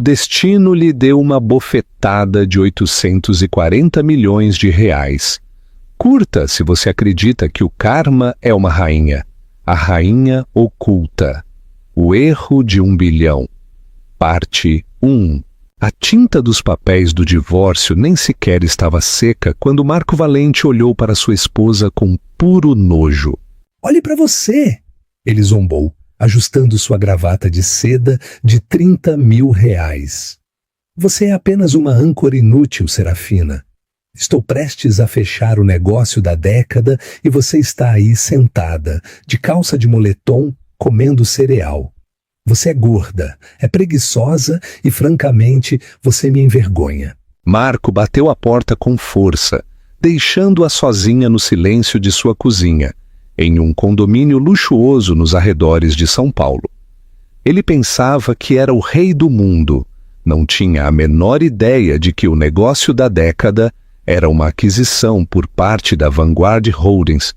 destino lhe deu uma bofetada de 840 milhões de reais. Curta se você acredita que o karma é uma rainha. A rainha oculta. O erro de 1 bilhão. Parte 1. A tinta dos papéis do divórcio nem sequer estava seca quando Marco Valente olhou para sua esposa com puro nojo. Olhe para você! Ele zombou, ajustando sua gravata de seda de 30 mil reais. Você é apenas uma âncora inútil, Serafina. Estou prestes a fechar o negócio da década e você está aí sentada, de calça de moletom, comendo cereal. Você é gorda, é preguiçosa e, francamente, você me envergonha. Marco bateu a porta com força, deixando-a sozinha no silêncio de sua cozinha, em um condomínio luxuoso nos arredores de São Paulo. Ele pensava que era o rei do mundo, não tinha a menor ideia de que o negócio da década era uma aquisição por parte da Vanguard Holdings,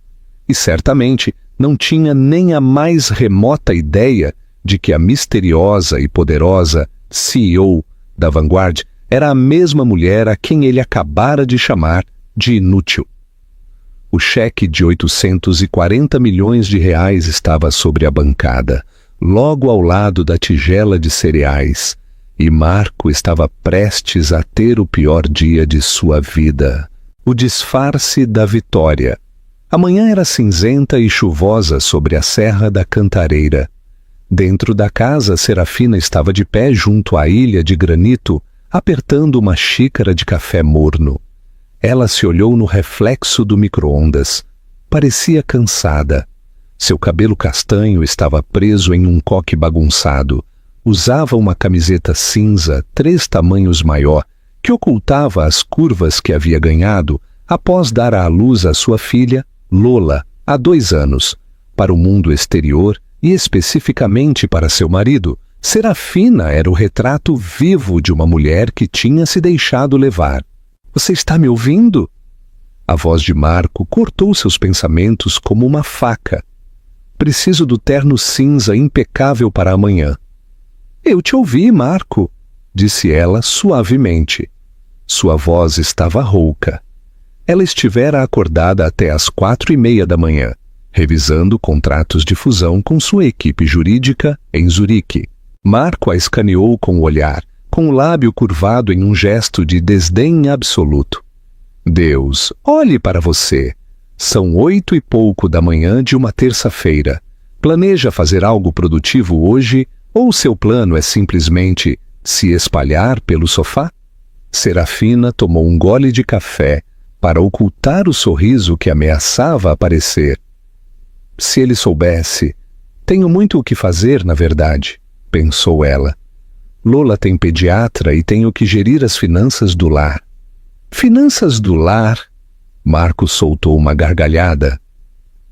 e certamente não tinha nem a mais remota ideia de que a misteriosa e poderosa CEO da Vanguard era a mesma mulher a quem ele acabara de chamar de inútil. O cheque de 840 milhões de reais estava sobre a bancada, logo ao lado da tigela de cereais, e Marco estava prestes a ter o pior dia de sua vida. O disfarce da vitória. A manhã era cinzenta e chuvosa sobre a Serra da Cantareira. Dentro da casa, Serafina estava de pé junto à ilha de granito, apertando uma xícara de café morno. Ela se olhou no reflexo do micro-ondas. Parecia cansada. Seu cabelo castanho estava preso em um coque bagunçado. Usava uma camiseta cinza 3 tamanhos maior, que ocultava as curvas que havia ganhado após dar à luz a sua filha, Lola, há 2 anos. Para o mundo exterior e especificamente para seu marido, Serafina era o retrato vivo de uma mulher que tinha se deixado levar. Você está me ouvindo? A voz de Marco cortou seus pensamentos como uma faca. Preciso do terno cinza impecável para amanhã. Eu te ouvi, Marco, disse ela suavemente. Sua voz estava rouca. Ela estivera acordada até às 4:30 da manhã, revisando contratos de fusão com sua equipe jurídica em Zurique. Marco a escaneou com o olhar, com o lábio curvado em um gesto de desdém absoluto. Deus, olhe para você. São 8 e pouco da manhã de uma terça-feira. Planeja fazer algo produtivo hoje ou seu plano é simplesmente se espalhar pelo sofá? Serafina tomou um gole de café para ocultar o sorriso que ameaçava aparecer. Se ele soubesse, tenho muito o que fazer, na verdade, pensou ela. Lola tem pediatra e tenho que gerir as finanças do lar. Finanças do lar? Marco soltou uma gargalhada.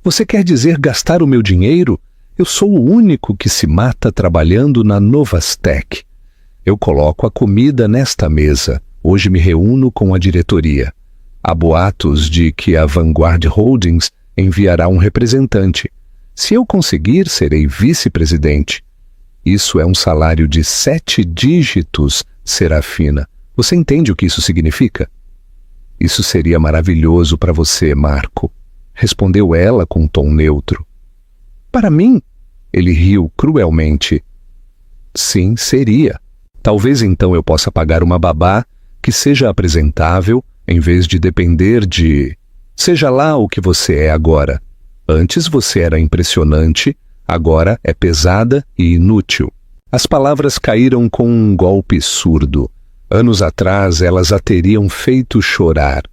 Você quer dizer gastar o meu dinheiro? Eu sou o único que se mata trabalhando na Novastec. Eu coloco a comida nesta mesa. Hoje me reúno com a diretoria. Há boatos de que a Vanguard Holdings enviará um representante. Se eu conseguir, serei vice-presidente. Isso é um salário de 7 dígitos, Serafina. Você entende o que isso significa? Isso seria maravilhoso para você, Marco, respondeu ela com um tom neutro. Para mim? Ele riu cruelmente. Sim, seria. Talvez então eu possa pagar uma babá que seja apresentável, em vez de depender de... Seja lá o que você é agora. Antes você era impressionante, agora é pesada e inútil. As palavras caíram com um golpe surdo. Anos atrás elas a teriam feito chorar,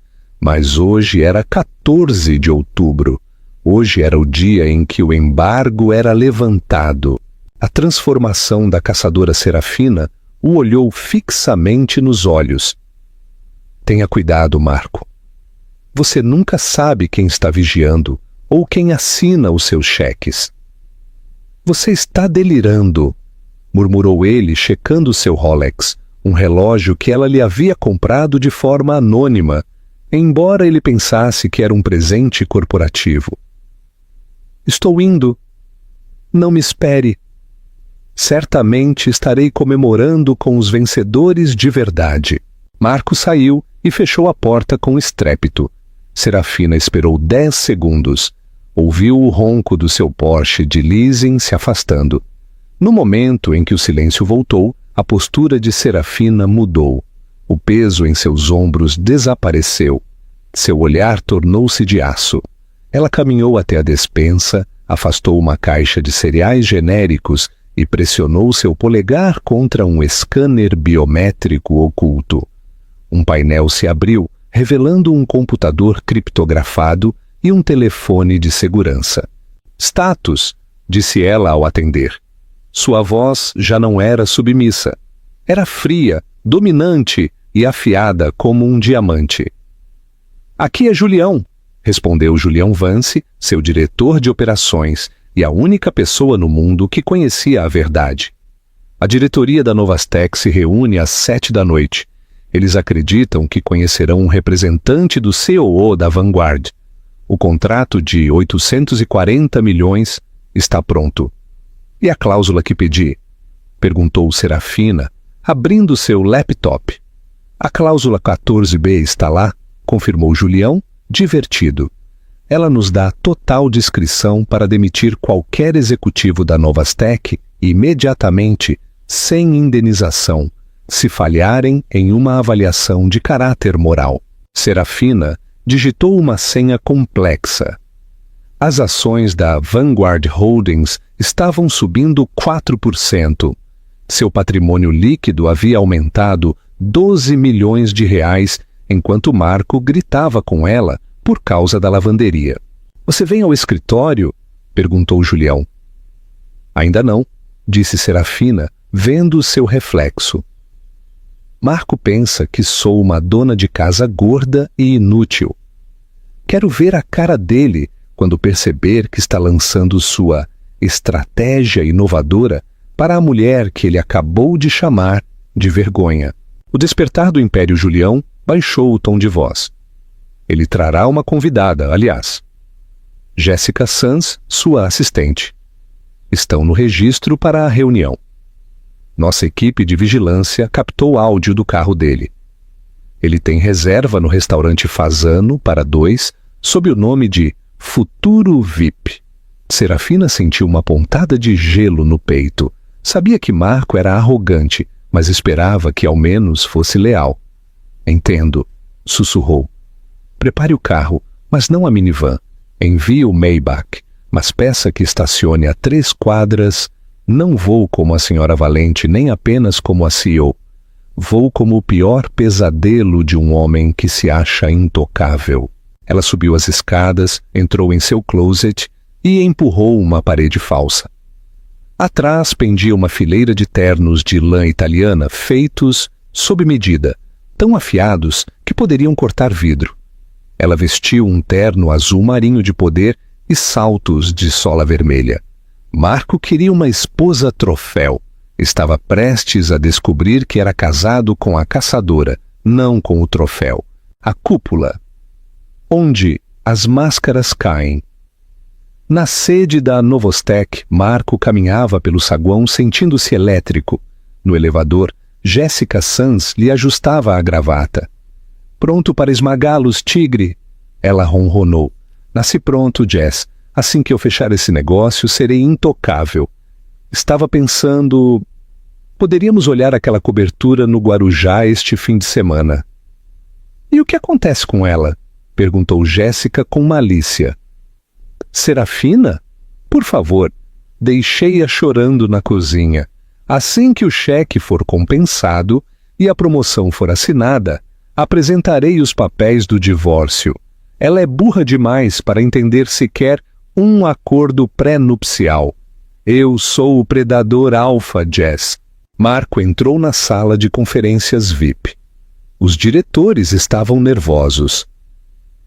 mas hoje era 14 de outubro. Hoje era o dia em que o embargo era levantado. A transformação da caçadora Serafina o olhou fixamente nos olhos. Tenha cuidado, Marco. Você nunca sabe quem está vigiando ou quem assina os seus cheques. Você está delirando, murmurou ele, checando seu Rolex, um relógio que ela lhe havia comprado de forma anônima, embora ele pensasse que era um presente corporativo. Estou indo. Não me espere. Certamente estarei comemorando com os vencedores de verdade. Marco saiu e fechou a porta com estrépito. Serafina esperou 10 segundos. Ouviu o ronco do seu Porsche de leasing se afastando. No momento em que o silêncio voltou, a postura de Serafina mudou. O peso em seus ombros desapareceu. Seu olhar tornou-se de aço. Ela caminhou até a despensa, afastou uma caixa de cereais genéricos e pressionou seu polegar contra um scanner biométrico oculto. Um painel se abriu, revelando um computador criptografado e um telefone de segurança. "Status", disse ela ao atender. Sua voz já não era submissa. Era fria, dominante e afiada como um diamante. "Aqui é Julião", respondeu Julião Vance, seu diretor de operações e a única pessoa no mundo que conhecia a verdade. A diretoria da Novastec se reúne às 7 da noite. Eles acreditam que conhecerão um representante do COO da Vanguard. O contrato de 840 milhões está pronto. "E a cláusula que pedi?", perguntou Serafina, abrindo seu laptop. "A cláusula 14B está lá", confirmou Julião, divertido. "Ela nos dá total discrição para demitir qualquer executivo da Novastec imediatamente, sem indenização, se falharem em uma avaliação de caráter moral." Serafina digitou uma senha complexa. As ações da Vanguard Holdings estavam subindo 4%. Seu patrimônio líquido havia aumentado 12 milhões de reais, enquanto Marco gritava com ela por causa da lavanderia. "Você vem ao escritório?", perguntou Julião. "Ainda não", disse Serafina, vendo seu reflexo. "Marco pensa que sou uma dona de casa gorda e inútil. Quero ver a cara dele quando perceber que está lançando sua estratégia inovadora para a mulher que ele acabou de chamar de vergonha." O despertar do Império Julião baixou o tom de voz. "Ele trará uma convidada, aliás. Jéssica Sanz, sua assistente. Estão no registro para a reunião. Nossa equipe de vigilância captou áudio do carro dele. Ele tem reserva no restaurante Fazano para 2, sob o nome de Futuro VIP." Serafina sentiu uma pontada de gelo no peito. Sabia que Marco era arrogante, mas esperava que ao menos fosse leal. "Entendo", sussurrou. "Prepare o carro, mas não a minivan. Envie o Maybach, mas peça que estacione a 3 quadras. Não vou como a senhora Valente, nem apenas como a CEO. Vou como o pior pesadelo de um homem que se acha intocável." Ela subiu as escadas, entrou em seu closet e empurrou uma parede falsa. Atrás pendia uma fileira de ternos de lã italiana feitos sob medida, tão afiados que poderiam cortar vidro. Ela vestiu um terno azul marinho de poder e saltos de sola vermelha. Marco queria uma esposa troféu. Estava prestes a descobrir que era casado com a caçadora, não com o troféu. A cúpula, onde as máscaras caem. Na sede da Novostec, Marco caminhava pelo saguão sentindo-se elétrico. No elevador, Jéssica Sanz lhe ajustava a gravata. "Pronto para esmagá-los, tigre?", ela ronronou. "Nasci pronto, Jess. Assim que eu fechar esse negócio, serei intocável." Estava pensando... Poderíamos olhar aquela cobertura no Guarujá este fim de semana. "E o que acontece com ela?", perguntou Jéssica com malícia. "Serafina? Por favor, deixei-a chorando na cozinha. Assim que o cheque for compensado e a promoção for assinada, apresentarei os papéis do divórcio. Ela é burra demais para entender sequer um acordo pré-nupcial. Eu sou o predador alfa, Jess." Marco entrou na sala de conferências VIP. Os diretores estavam nervosos.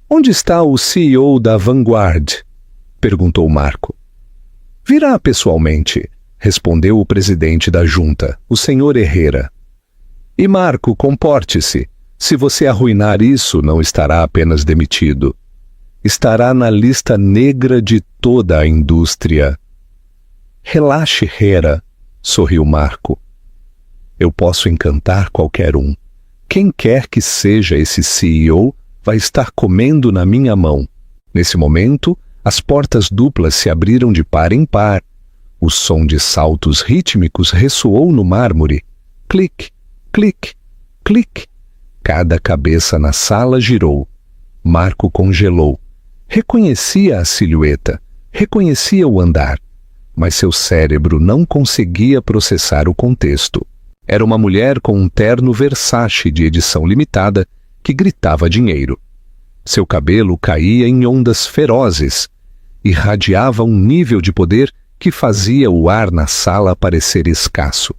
"Onde está o CEO da Vanguard?", perguntou Marco. "Virá pessoalmente", respondeu o presidente da junta, o senhor Herrera. "E Marco, comporte-se. Se você arruinar isso, não estará apenas demitido. Estará na lista negra de toda a indústria." "Relaxe, Herrera", sorriu Marco. Eu posso encantar qualquer um. Quem quer que seja esse CEO vai estar comendo na minha mão. Nesse momento, as portas duplas se abriram de par em par. O som de saltos rítmicos ressoou no mármore. Clique, clique, clique. Cada cabeça na sala girou. Marco congelou. Reconhecia a silhueta, reconhecia o andar, mas seu cérebro não conseguia processar o contexto. Era uma mulher com um terno Versace de edição limitada que gritava dinheiro. Seu cabelo caía em ondas ferozes, irradiava um nível de poder que fazia o ar na sala parecer escasso.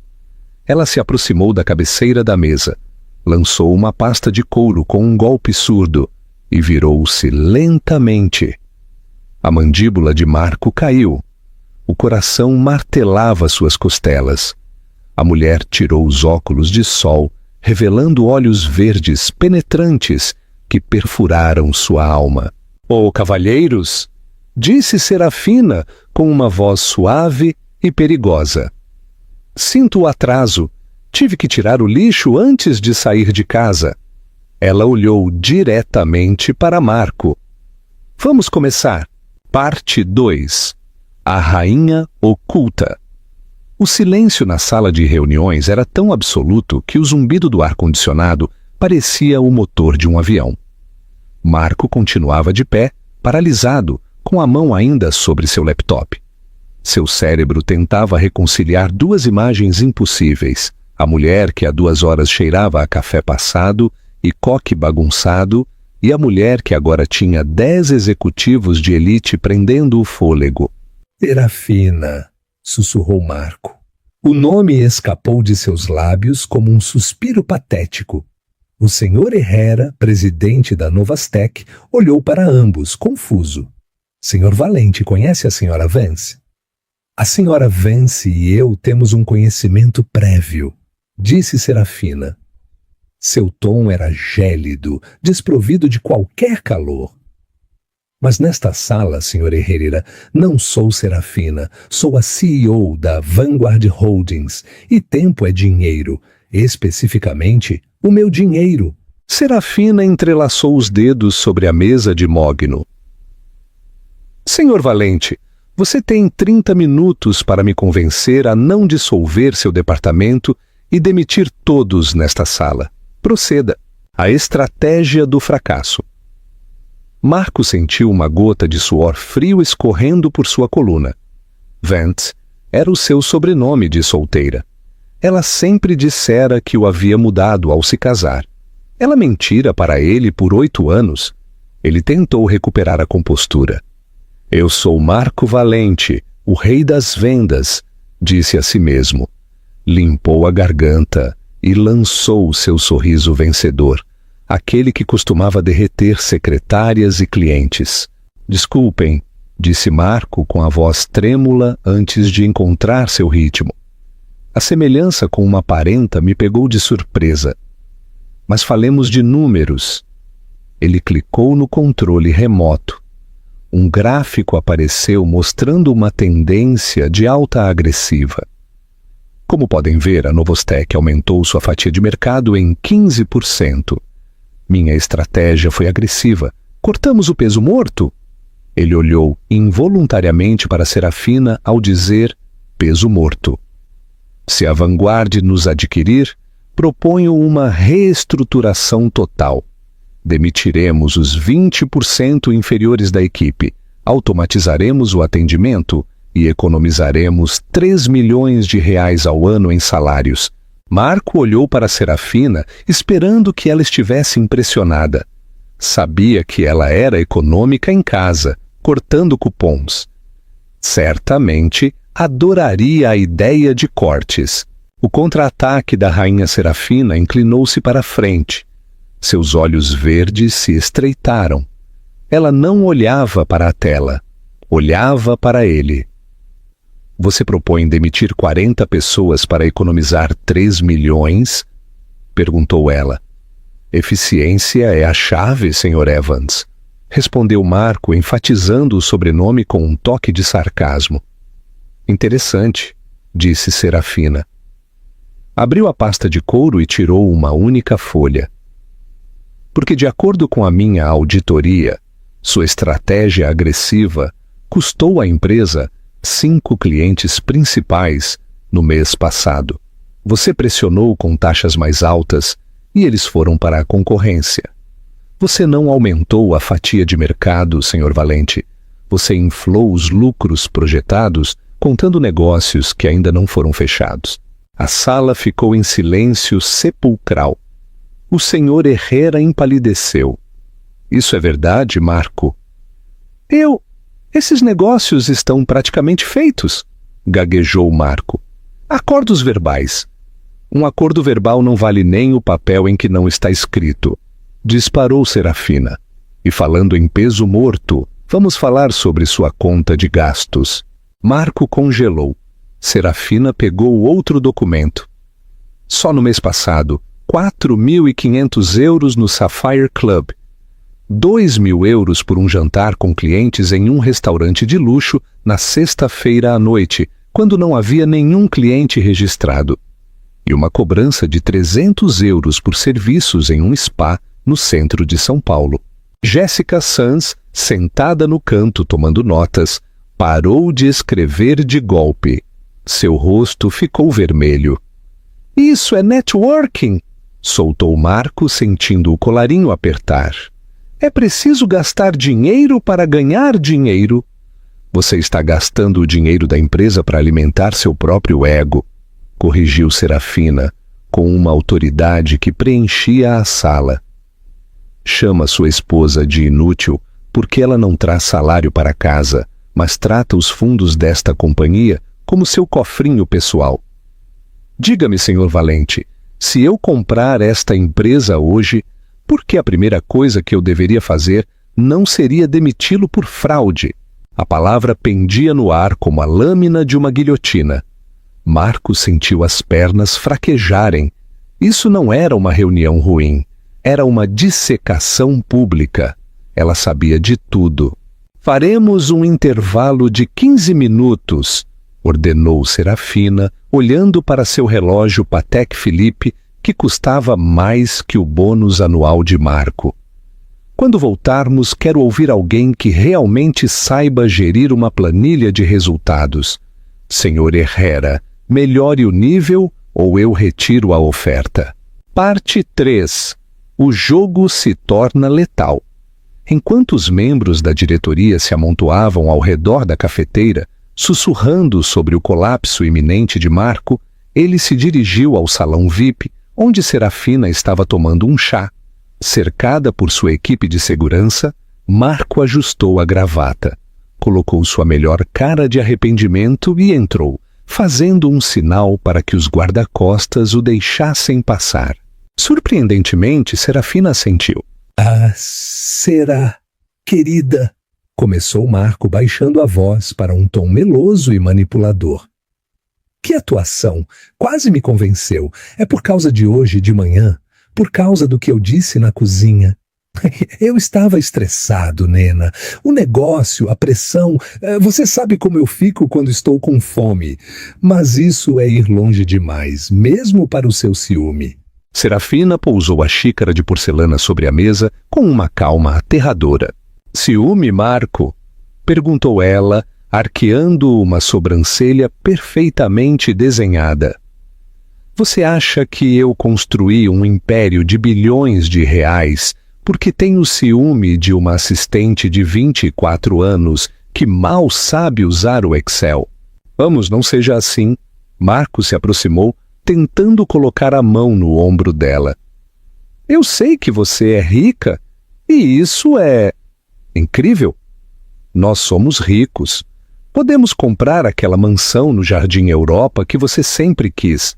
Ela se aproximou da cabeceira da mesa, lançou uma pasta de couro com um golpe surdo e virou-se lentamente. A mandíbula de Marco caiu. O coração martelava suas costelas. A mulher tirou os óculos de sol, revelando olhos verdes penetrantes que perfuraram sua alma. "Ô, cavalheiros!" disse Serafina com uma voz suave e perigosa. "Sinto o atraso. Tive que tirar o lixo antes de sair de casa." Ela olhou diretamente para Marco. "Vamos começar. Parte 2. A Rainha Oculta." O silêncio na sala de reuniões era tão absoluto que o zumbido do ar-condicionado parecia o motor de um avião. Marco continuava de pé, paralisado, com a mão ainda sobre seu laptop. Seu cérebro tentava reconciliar duas imagens impossíveis: a mulher que há 2 horas cheirava a café passado e coque bagunçado, e a mulher que agora tinha 10 executivos de elite prendendo o fôlego. Serafina, sussurrou Marco. O nome escapou de seus lábios como um suspiro patético. O senhor Herrera, presidente da Novastec, olhou para ambos, confuso. Senhor Valente, conhece a senhora Vance? A senhora Vance e eu temos um conhecimento prévio, disse Serafina. Seu tom era gélido, desprovido de qualquer calor. Mas nesta sala, senhor Herrera, não sou Serafina, sou a CEO da Vanguard Holdings, e tempo é dinheiro, especificamente o meu dinheiro. Serafina entrelaçou os dedos sobre a mesa de mogno. Senhor Valente, você tem 30 minutos para me convencer a não dissolver seu departamento e demitir todos nesta sala. Proceda. A estratégia do fracasso. Marco sentiu uma gota de suor frio escorrendo por sua coluna. Vance era o seu sobrenome de solteira. Ela sempre dissera que o havia mudado ao se casar. Ela mentira para ele por 8 anos. Ele tentou recuperar a compostura. Eu sou Marco Valente, o rei das vendas, disse a si mesmo. Limpou a garganta e lançou o seu sorriso vencedor, aquele que costumava derreter secretárias e clientes. Desculpem, disse Marco com a voz trêmula antes de encontrar seu ritmo. A semelhança com uma parenta me pegou de surpresa. Mas falemos de números. Ele clicou no controle remoto. Um gráfico apareceu mostrando uma tendência de alta agressiva. Como podem ver, a Novastec aumentou sua fatia de mercado em 15%. Minha estratégia foi agressiva. Cortamos o peso morto? Ele olhou involuntariamente para Serafina ao dizer peso morto. Se a Vanguard nos adquirir, proponho uma reestruturação total. Demitiremos os 20% inferiores da equipe, automatizaremos o atendimento e economizaremos 3 milhões de reais ao ano em salários. Marco olhou para Serafina, esperando que ela estivesse impressionada. Sabia que ela era econômica em casa, cortando cupons. Certamente adoraria a ideia de cortes. O contra-ataque da rainha Serafina inclinou-se para a frente. Seus olhos verdes se estreitaram. Ela não olhava para a tela, olhava para ele. Você propõe demitir 40 pessoas para economizar 3 milhões? Perguntou ela. Eficiência é a chave, Sr. Evans, respondeu Marco, enfatizando o sobrenome com um toque de sarcasmo. Interessante, disse Serafina. Abriu a pasta de couro e tirou uma única folha. Porque, de acordo com a minha auditoria, sua estratégia agressiva custou à empresa 5 clientes principais no mês passado. Você pressionou com taxas mais altas e eles foram para a concorrência. Você não aumentou a fatia de mercado, Sr. Valente. Você inflou os lucros projetados, contando negócios que ainda não foram fechados. A sala ficou em silêncio sepulcral. O Sr. Herrera empalideceu. Isso é verdade, Marco? Esses negócios estão praticamente feitos, gaguejou Marco. Acordos verbais. Um acordo verbal não vale nem o papel em que não está escrito, disparou Serafina. E falando em peso morto, vamos falar sobre sua conta de gastos. Marco congelou. Serafina pegou outro documento. Só no mês passado, 4.500 euros no Sapphire Club. 2.000 euros por um jantar com clientes em um restaurante de luxo na sexta-feira à noite, quando não havia nenhum cliente registrado. E uma cobrança de 300 euros por serviços em um spa no centro de São Paulo. Jéssica Sanz, sentada no canto tomando notas, parou de escrever de golpe. Seu rosto ficou vermelho. Isso é networking! Soltou Marco, sentindo o colarinho apertar. É preciso gastar dinheiro para ganhar dinheiro. Você está gastando o dinheiro da empresa para alimentar seu próprio ego, corrigiu Serafina, com uma autoridade que preenchia a sala. Chama sua esposa de inútil porque ela não traz salário para casa, mas trata os fundos desta companhia como seu cofrinho pessoal. Diga-me, Sr. Valente, se eu comprar esta empresa hoje, por que a primeira coisa que eu deveria fazer não seria demiti-lo por fraude? A palavra pendia no ar como a lâmina de uma guilhotina. Marco sentiu as pernas fraquejarem. Isso não era uma reunião ruim. Era uma dissecação pública. Ela sabia de tudo. Faremos um intervalo de 15 minutos, ordenou Serafina, olhando para seu relógio Patek Philippe, que custava mais que o bônus anual de Marco. Quando voltarmos, quero ouvir alguém que realmente saiba gerir uma planilha de resultados. Sr. Herrera, melhore o nível ou eu retiro a oferta. Parte 3. O jogo se torna letal. Enquanto os membros da diretoria se amontoavam ao redor da cafeteira, sussurrando sobre o colapso iminente de Marco, ele se dirigiu ao salão VIP, onde Serafina estava tomando um chá. Cercada por sua equipe de segurança, Marco ajustou a gravata, colocou sua melhor cara de arrependimento e entrou, fazendo um sinal para que os guarda-costas o deixassem passar. Surpreendentemente, Serafina assentiu. Ah, será, querida, começou Marco baixando a voz para um tom meloso e manipulador. Que atuação! Quase me convenceu. É por causa de hoje de manhã, por causa do que eu disse na cozinha. Eu estava estressado, Nena. O negócio, a pressão, você sabe como eu fico quando estou com fome. Mas isso é ir longe demais, mesmo para o seu ciúme. Serafina pousou a xícara de porcelana sobre a mesa com uma calma aterradora. Ciúme, Marco? Perguntou ela, arqueando uma sobrancelha perfeitamente desenhada. Você acha que eu construí um império de bilhões de reais porque tenho ciúme de uma assistente de 24 anos que mal sabe usar o Excel? Vamos, não seja assim. Marco se aproximou, tentando colocar a mão no ombro dela. Eu sei que você é rica, e isso é incrível. Nós somos ricos. Podemos comprar aquela mansão no Jardim Europa que você sempre quis.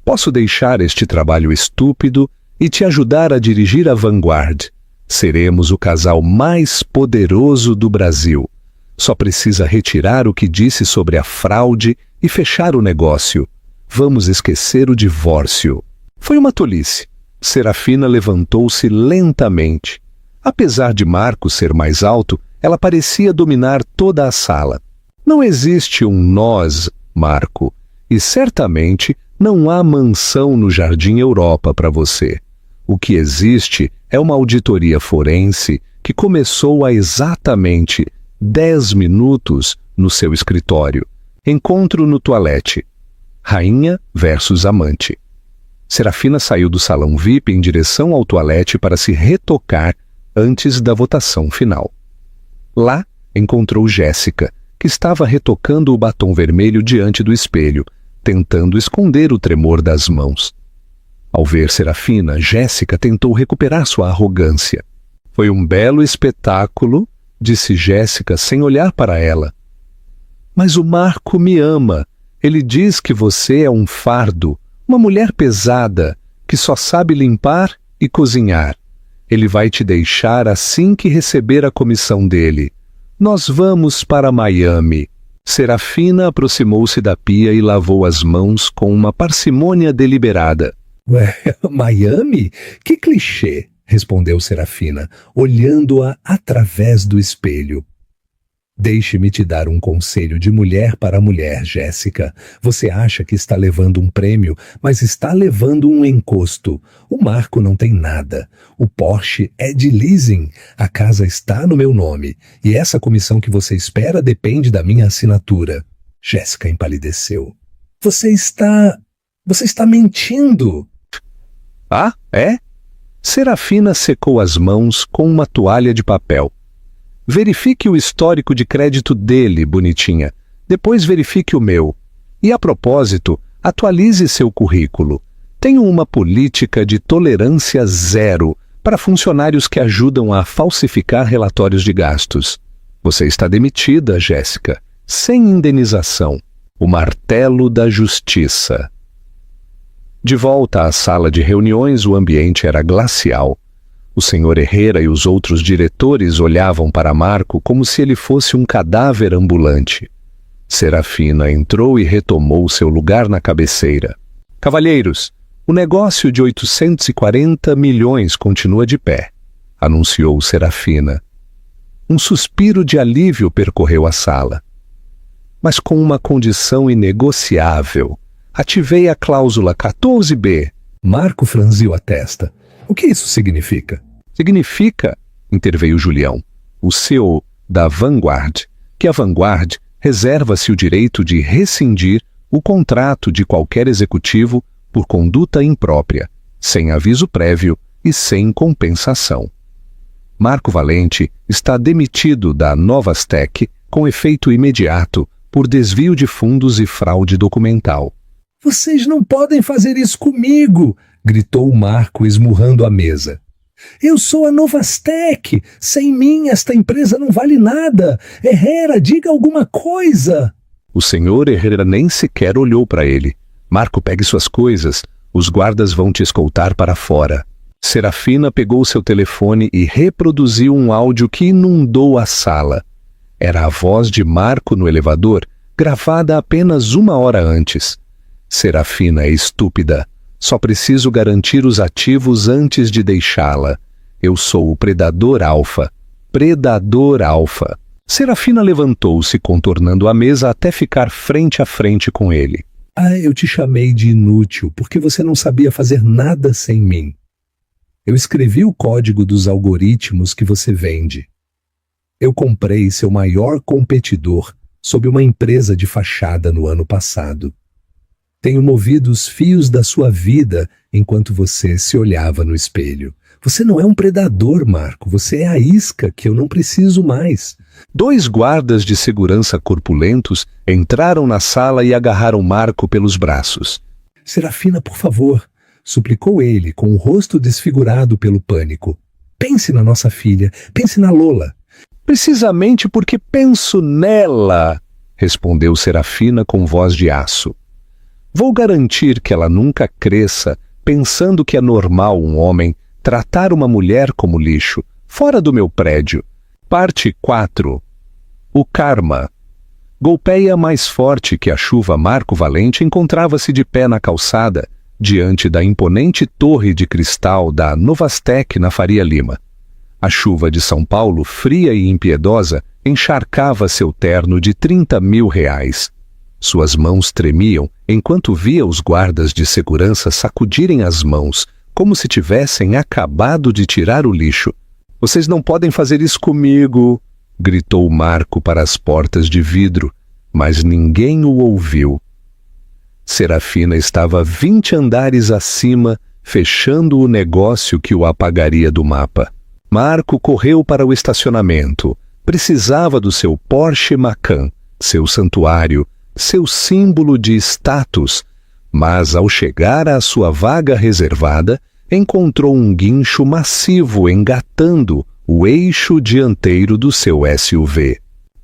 Posso deixar este trabalho estúpido e te ajudar a dirigir a Vanguard. Seremos o casal mais poderoso do Brasil. Só precisa retirar o que disse sobre a fraude e fechar o negócio. Vamos esquecer o divórcio. Foi uma tolice. Serafina levantou-se lentamente. Apesar de Marco ser mais alto, ela parecia dominar toda a sala. Não existe um nós, Marco. E certamente não há mansão no Jardim Europa para você. O que existe é uma auditoria forense que começou há exatamente 10 minutos no seu escritório. Encontro no toalete. Rainha versus amante. Serafina saiu do salão VIP em direção ao toalete para se retocar antes da votação final. Lá, encontrou Jéssica, que estava retocando o batom vermelho diante do espelho, tentando esconder o tremor das mãos. Ao ver Serafina, Jéssica tentou recuperar sua arrogância. Foi um belo espetáculo, disse Jéssica sem olhar para ela. Mas o Marco me ama. Ele diz que você é um fardo, uma mulher pesada, que só sabe limpar e cozinhar. Ele vai te deixar assim que receber a comissão dele. Nós vamos para Miami. Serafina aproximou-se da pia e lavou as mãos com uma parcimônia deliberada. Ué, Miami? Que clichê, respondeu Serafina, olhando-a através do espelho. Deixe-me te dar um conselho de mulher para mulher, Jéssica. Você acha que está levando um prêmio, mas está levando um encosto. O Marco não tem nada. O Porsche é de leasing. A casa está no meu nome. E essa comissão que você espera depende da minha assinatura. Jéssica empalideceu. Você está mentindo. Ah, é? Serafina secou as mãos com uma toalha de papel. Verifique o histórico de crédito dele, bonitinha. Depois verifique o meu. E, a propósito, atualize seu currículo. Tenho uma política de tolerância zero para funcionários que ajudam a falsificar relatórios de gastos. Você está demitida, Jéssica, sem indenização. O martelo da justiça. De volta à sala de reuniões, o ambiente era glacial. O senhor Herrera e os outros diretores olhavam para Marco como se ele fosse um cadáver ambulante. Serafina entrou e retomou seu lugar na cabeceira. Cavalheiros, o negócio de 840 milhões continua de pé, anunciou Serafina. Um suspiro de alívio percorreu a sala. Mas com uma condição inegociável. Ativei a cláusula 14b. Marco franziu a testa. O que isso significa? Significa, interveio Julião, o CEO da Vanguard, que a Vanguard reserva-se o direito de rescindir o contrato de qualquer executivo por conduta imprópria, sem aviso prévio e sem compensação. Marco Valente está demitido da Novastec com efeito imediato por desvio de fundos e fraude documental. Vocês não podem fazer isso comigo! Gritou Marco, esmurrando a mesa. Eu sou a Novastec! Sem mim esta empresa não vale nada! Herrera, diga alguma coisa! O senhor Herrera nem sequer olhou para ele. Marco, pegue suas coisas. Os guardas vão te escoltar para fora. Serafina pegou seu telefone e reproduziu um áudio que inundou a sala. Era a voz de Marco no elevador, gravada apenas 1 hora antes. Serafina é estúpida. Só preciso garantir os ativos antes de deixá-la. Eu sou o predador alfa. Predador alfa. Serafina levantou-se, contornando a mesa até ficar frente a frente com ele. Ah, eu te chamei de inútil, porque você não sabia fazer nada sem mim. Eu escrevi o código dos algoritmos que você vende. Eu comprei seu maior competidor sob uma empresa de fachada no ano passado. Tenho movido os fios da sua vida enquanto você se olhava no espelho. Você não é um predador, Marco. Você é a isca que eu não preciso mais. 2 guardas de segurança corpulentos entraram na sala e agarraram Marco pelos braços. Serafina, por favor, suplicou ele, com o rosto desfigurado pelo pânico. Pense na nossa filha, pense na Lola. Precisamente porque penso nela, respondeu Serafina com voz de aço. Vou garantir que ela nunca cresça pensando que é normal um homem tratar uma mulher como lixo, fora do meu prédio. Parte 4. O karma. Golpeia mais forte que a chuva, Marco Valente encontrava-se de pé na calçada, diante da imponente torre de cristal da Novastec na Faria Lima. A chuva de São Paulo, fria e impiedosa, encharcava seu terno de 30 mil reais. Suas mãos tremiam enquanto via os guardas de segurança sacudirem as mãos, como se tivessem acabado de tirar o lixo. "Vocês não podem fazer isso comigo!" gritou Marco para as portas de vidro, mas ninguém o ouviu. Serafina estava 20 andares acima, fechando o negócio que o apagaria do mapa. Marco correu para o estacionamento. Precisava do seu Porsche Macan, seu santuário, seu símbolo de status, mas ao chegar à sua vaga reservada, encontrou um guincho massivo engatando o eixo dianteiro do seu SUV.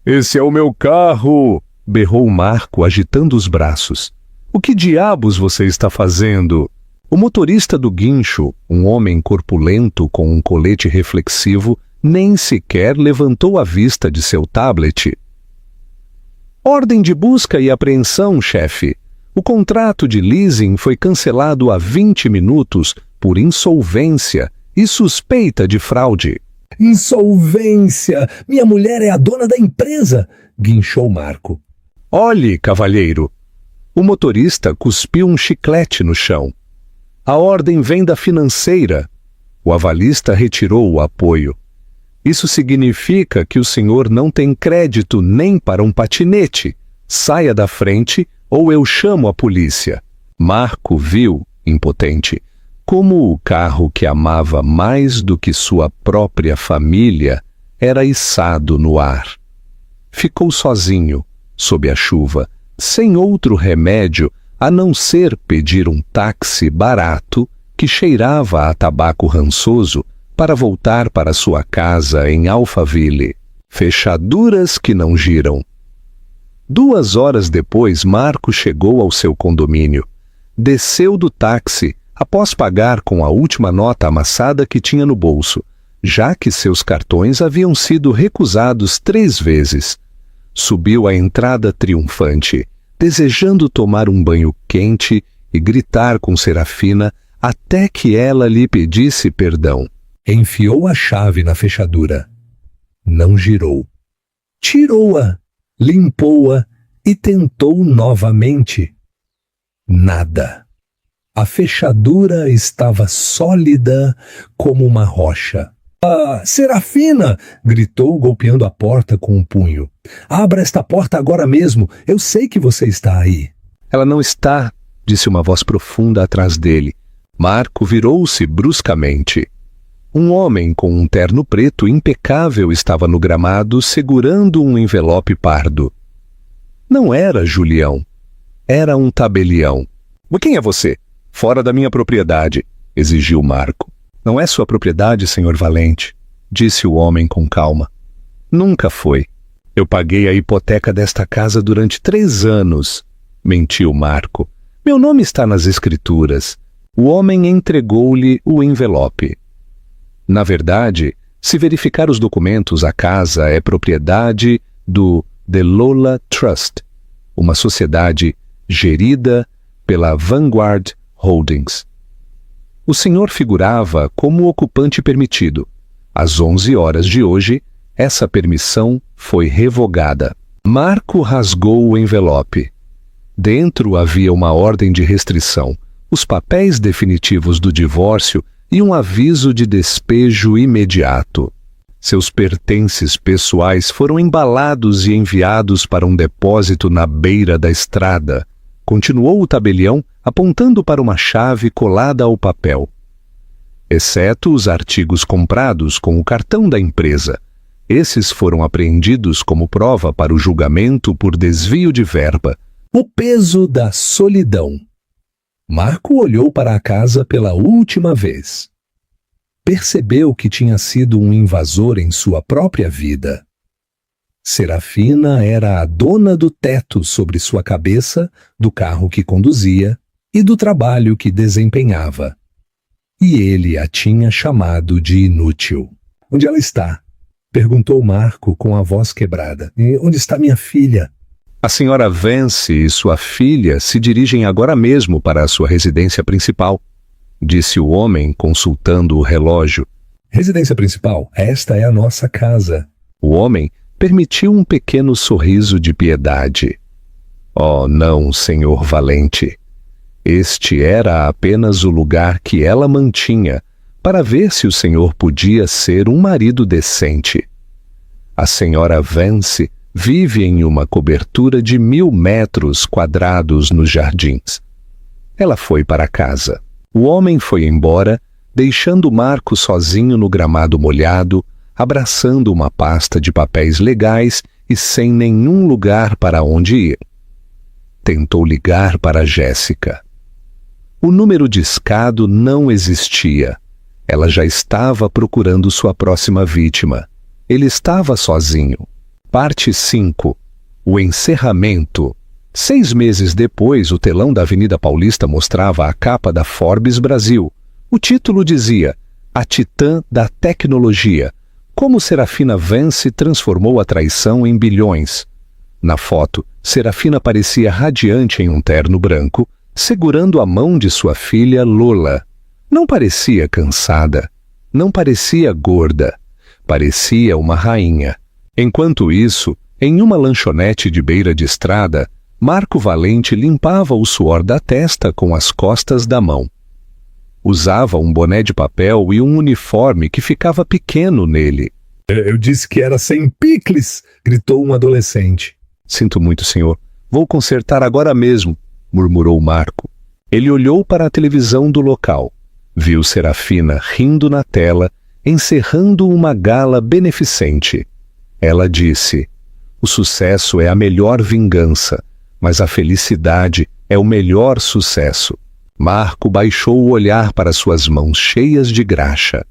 "Esse é o meu carro!" berrou Marco, agitando os braços. "O que diabos você está fazendo?" O motorista do guincho, um homem corpulento com um colete reflexivo, nem sequer levantou a vista de seu tablet. "Ordem de busca e apreensão, chefe. O contrato de leasing foi cancelado há 20 minutos por insolvência e suspeita de fraude." Insolvência! Minha mulher é a dona da empresa! Guinchou Marco. "Olhe, cavalheiro." O motorista cuspiu um chiclete no chão. "A ordem vem da financeira." O avalista retirou o apoio. "Isso significa que o senhor não tem crédito nem para um patinete. Saia da frente ou eu chamo a polícia." Marco viu, impotente, como o carro que amava mais do que sua própria família era içado no ar. Ficou sozinho, sob a chuva, sem outro remédio a não ser pedir um táxi barato que cheirava a tabaco rançoso para voltar para sua casa em Alphaville. Fechaduras que não giram. 2 horas depois, Marco chegou ao seu condomínio. Desceu do táxi após pagar com a última nota amassada que tinha no bolso, já que seus cartões haviam sido recusados 3 vezes. Subiu a entrada triunfante, desejando tomar um banho quente e gritar com Serafina até que ela lhe pedisse perdão. Enfiou a chave na fechadura. Não girou. Tirou-a, limpou-a e tentou novamente. Nada. A fechadura estava sólida como uma rocha. "Ah, Serafina!" gritou, golpeando a porta com um punho. "Abra esta porta agora mesmo. Eu sei que você está aí." "Ela não está", disse uma voz profunda atrás dele. Marco virou-se bruscamente. Um homem com um terno preto impecável estava no gramado segurando um envelope pardo. Não era Julião. Era um tabelião. "Quem é você?" "Fora da minha propriedade", exigiu Marco. "Não é sua propriedade, senhor Valente", disse o homem com calma. "Nunca foi. Eu paguei a hipoteca desta casa durante 3 anos", mentiu Marco. "Meu nome está nas escrituras." O homem entregou-lhe o envelope. Na verdade, se verificar os documentos, a casa é propriedade do The Lola Trust, uma sociedade gerida pela Vanguard Holdings. O senhor figurava como ocupante permitido. Às 11 horas de hoje, essa permissão foi revogada. Marco rasgou o envelope. Dentro havia uma ordem de restrição, os papéis definitivos do divórcio e um aviso de despejo imediato. Seus pertences pessoais foram embalados e enviados para um depósito na beira da estrada. Continuou o tabelião, apontando para uma chave colada ao papel. Exceto os artigos comprados com o cartão da empresa. Esses foram apreendidos como prova para o julgamento por desvio de verba. O peso da solidão. Marco olhou para a casa pela última vez. Percebeu que tinha sido um invasor em sua própria vida. Serafina era a dona do teto sobre sua cabeça, do carro que conduzia e do trabalho que desempenhava. E ele a tinha chamado de inútil. "Onde ela está?" perguntou Marco com a voz quebrada. "E onde está minha filha?" "A senhora Vance e sua filha se dirigem agora mesmo para a sua residência principal", disse o homem, consultando o relógio. "Residência principal? Esta é a nossa casa." O homem permitiu um pequeno sorriso de piedade. Oh, não, senhor Valente. Este era apenas o lugar que ela mantinha para ver se o senhor podia ser um marido decente. A senhora Vance vive em uma cobertura de 1000 metros quadrados nos jardins. Ela foi para casa. O homem foi embora, deixando Marco sozinho no gramado molhado, abraçando uma pasta de papéis legais e sem nenhum lugar para onde ir. Tentou ligar para Jéssica. O número discado não existia. Ela já estava procurando sua próxima vítima. Ele estava sozinho. Parte 5. O encerramento. 6 meses depois, o telão da Avenida Paulista mostrava a capa da Forbes Brasil. O título dizia: A Titã da Tecnologia. Como Serafina Vance transformou a traição em bilhões. Na foto, Serafina parecia radiante em um terno branco, segurando a mão de sua filha Lola. Não parecia cansada. Não parecia gorda. Parecia uma rainha. Enquanto isso, em uma lanchonete de beira de estrada, Marco Valente limpava o suor da testa com as costas da mão. Usava um boné de papel e um uniforme que ficava pequeno nele. Eu disse que era sem picles, gritou um adolescente. Sinto muito, senhor. Vou consertar agora mesmo, murmurou Marco. Ele olhou para a televisão do local. Viu Serafina rindo na tela, encerrando uma gala beneficente. Ela disse: o sucesso é a melhor vingança, mas a felicidade é o melhor sucesso. Marco baixou o olhar para suas mãos cheias de graxa.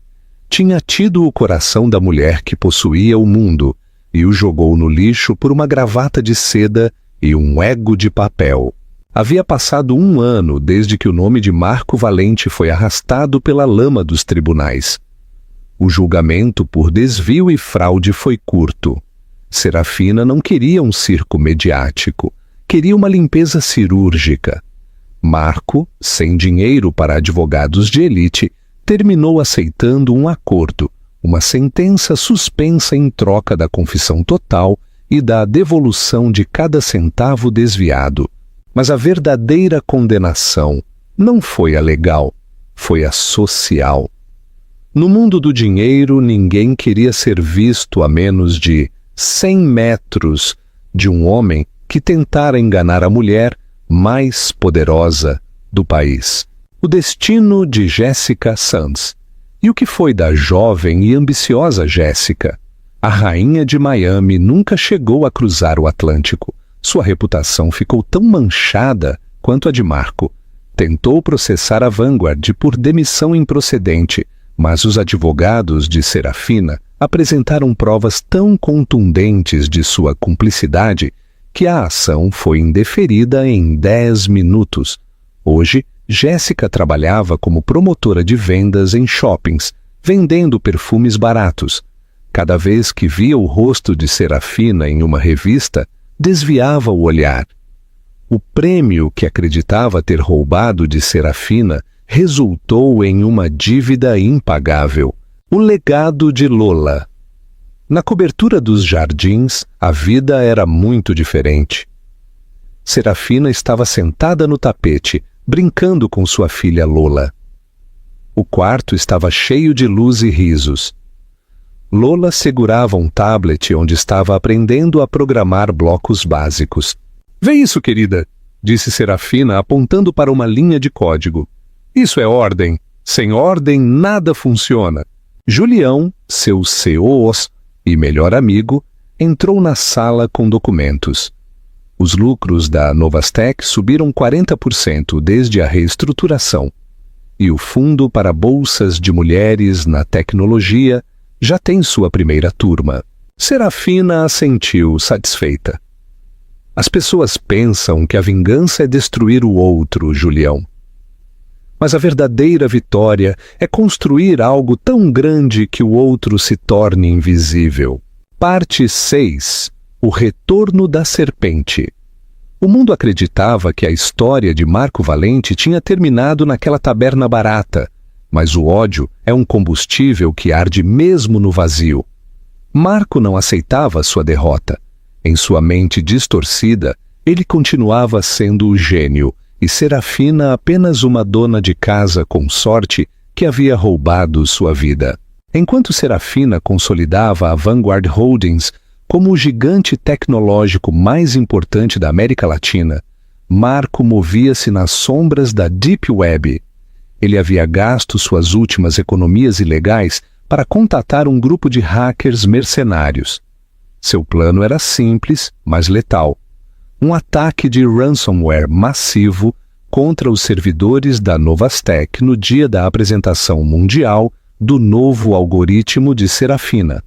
Tinha tido o coração da mulher que possuía o mundo e o jogou no lixo por uma gravata de seda e um ego de papel. Havia passado 1 ano desde que o nome de Marco Valente foi arrastado pela lama dos tribunais. O julgamento por desvio e fraude foi curto. Serafina não queria um circo mediático, queria uma limpeza cirúrgica. Marco, sem dinheiro para advogados de elite, terminou aceitando um acordo, uma sentença suspensa em troca da confissão total e da devolução de cada centavo desviado. Mas a verdadeira condenação não foi a legal, foi a social. No mundo do dinheiro, ninguém queria ser visto a menos de 100 metros de um homem que tentara enganar a mulher mais poderosa do país. O destino de Jéssica Sands. E o que foi da jovem e ambiciosa Jéssica? A rainha de Miami nunca chegou a cruzar o Atlântico. Sua reputação ficou tão manchada quanto a de Marco. Tentou processar a Vanguard por demissão improcedente, mas os advogados de Serafina apresentaram provas tão contundentes de sua cumplicidade que a ação foi indeferida em 10 minutos. Hoje, Jéssica trabalhava como promotora de vendas em shoppings, vendendo perfumes baratos. Cada vez que via o rosto de Serafina em uma revista, desviava o olhar. O prêmio que acreditava ter roubado de Serafina resultou em uma dívida impagável. O legado de Lola. Na cobertura dos jardins, a vida era muito diferente. Serafina estava sentada no tapete, brincando com sua filha Lola. O quarto estava cheio de luz e risos. Lola segurava um tablet onde estava aprendendo a programar blocos básicos. "Vê isso, querida", disse Serafina, apontando para uma linha de código. "Isso é ordem. Sem ordem, nada funciona." Julião, seu COO e melhor amigo, entrou na sala com documentos. Os lucros da Novastec subiram 40% desde a reestruturação. E o Fundo para Bolsas de Mulheres na Tecnologia já tem sua primeira turma. Serafina assentiu, satisfeita. As pessoas pensam que a vingança é destruir o outro, Julião. Mas a verdadeira vitória é construir algo tão grande que o outro se torne invisível. Parte 6. O retorno da serpente. O mundo acreditava que a história de Marco Valente tinha terminado naquela taberna barata, mas o ódio é um combustível que arde mesmo no vazio. Marco não aceitava sua derrota. Em sua mente distorcida, Ele continuava sendo o gênio, e Serafina apenas uma dona de casa com sorte que havia roubado sua vida. Enquanto Serafina consolidava a Vanguard Holdings como o gigante tecnológico mais importante da América Latina, Marco movia-se nas sombras da Deep Web. Ele havia gasto suas últimas economias ilegais para contatar um grupo de hackers mercenários. Seu plano era simples, mas letal. Um ataque de ransomware massivo contra os servidores da Novastec no dia da apresentação mundial do novo algoritmo de Serafina.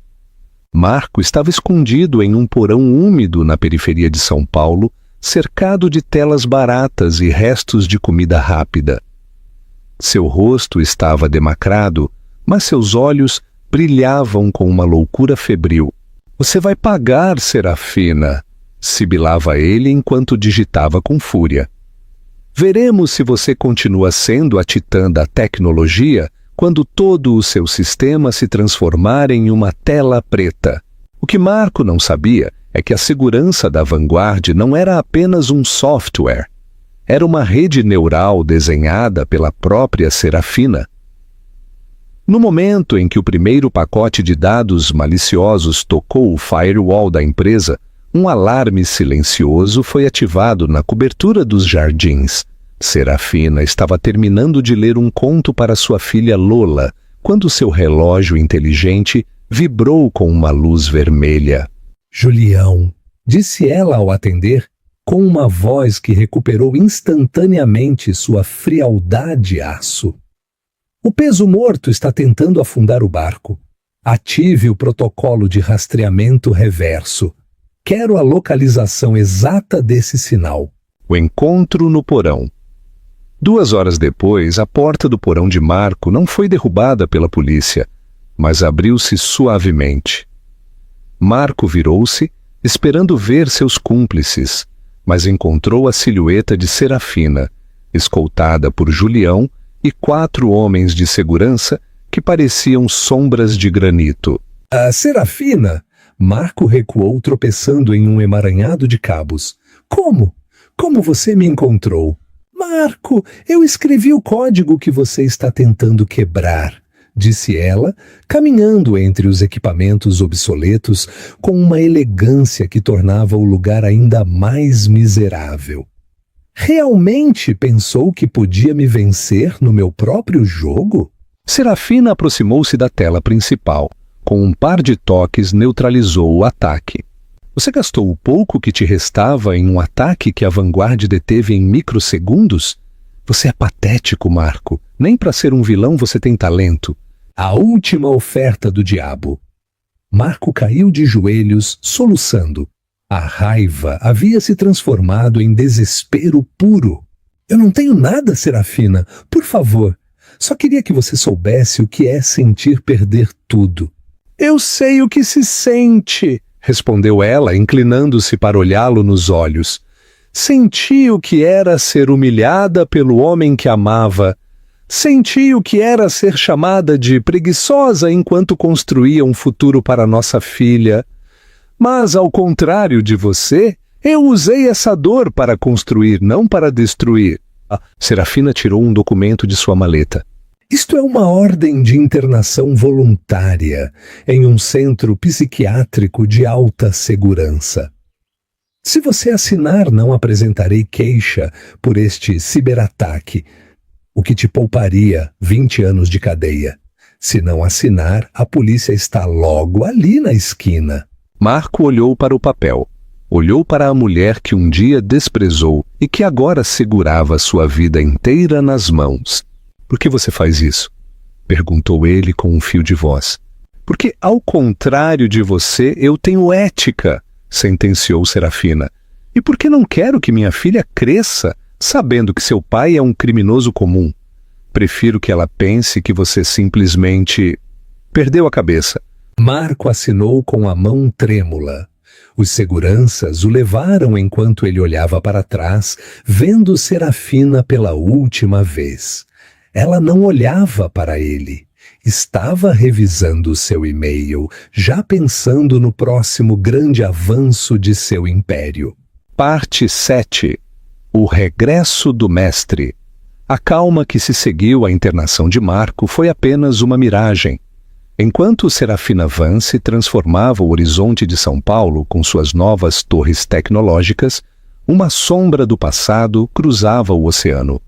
Marco estava escondido em um porão úmido na periferia de São Paulo, cercado de telas baratas e restos de comida rápida. Seu rosto estava demacrado, mas seus olhos brilhavam com uma loucura febril. "Você vai pagar, Serafina", sibilava ele enquanto digitava com fúria. "Veremos se você continua sendo a titã da tecnologia quando todo o seu sistema se transformar em uma tela preta." O que Marco não sabia é que a segurança da Vanguard não era apenas um software. Era uma rede neural desenhada pela própria Serafina. No momento em que o primeiro pacote de dados maliciosos tocou o firewall da empresa, um alarme silencioso foi ativado na cobertura dos jardins. Serafina estava terminando de ler um conto para sua filha Lola, quando seu relógio inteligente vibrou com uma luz vermelha. "Julião", disse ela ao atender, com uma voz que recuperou instantaneamente sua frialdade aço. "O peso morto está tentando afundar o barco. Ative o protocolo de rastreamento reverso. Quero a localização exata desse sinal." O encontro no porão. 2 horas depois, a porta do porão de Marco não foi derrubada pela polícia, mas abriu-se suavemente. Marco virou-se, esperando ver seus cúmplices, mas encontrou a silhueta de Serafina, escoltada por Julião e 4 homens de segurança que pareciam sombras de granito. "A Serafina?" Marco recuou, tropeçando em um emaranhado de cabos. "Como? Como você me encontrou?" "Marco, eu escrevi o código que você está tentando quebrar", disse ela, caminhando entre os equipamentos obsoletos com uma elegância que tornava o lugar ainda mais miserável. "Realmente pensou que podia me vencer no meu próprio jogo?" Serafina aproximou-se da tela principal. Com um par de toques, neutralizou o ataque. "Você gastou o pouco que te restava em um ataque que a Vanguard deteve em microsegundos? Você é patético, Marco. Nem para ser um vilão você tem talento." "A última oferta do diabo." Marco caiu de joelhos, soluçando. A raiva havia se transformado em desespero puro. "Eu não tenho nada, Serafina. Por favor. Só queria que você soubesse o que é sentir perder tudo." "Eu sei o que se sente", respondeu ela, inclinando-se para olhá-lo nos olhos. "Senti o que era ser humilhada pelo homem que amava. Senti o que era ser chamada de preguiçosa enquanto construía um futuro para nossa filha. Mas, ao contrário de você, eu usei essa dor para construir, não para destruir." Serafina tirou um documento de sua maleta. "Isto é uma ordem de internação voluntária em um centro psiquiátrico de alta segurança. Se você assinar, não apresentarei queixa por este ciberataque, o que te pouparia 20 anos de cadeia. Se não assinar, a polícia está logo ali na esquina." Marco olhou para o papel. Olhou para a mulher que um dia desprezou e que agora segurava sua vida inteira nas mãos. "Por que você faz isso?" perguntou ele com um fio de voz. "Porque, ao contrário de você, eu tenho ética", sentenciou Serafina. "E porque não quero que minha filha cresça sabendo que seu pai é um criminoso comum. Prefiro que ela pense que você simplesmente perdeu a cabeça." Marco assinou com a mão trêmula. Os seguranças o levaram enquanto ele olhava para trás, vendo Serafina pela última vez. Ela não olhava para ele. Estava revisando seu e-mail, já pensando no próximo grande avanço de seu império. Parte 7. O regresso do mestre. A calma que se seguiu à internação de Marco foi apenas uma miragem. Enquanto Serafina Vance transformava o horizonte de São Paulo com suas novas torres tecnológicas, uma sombra do passado cruzava o oceano.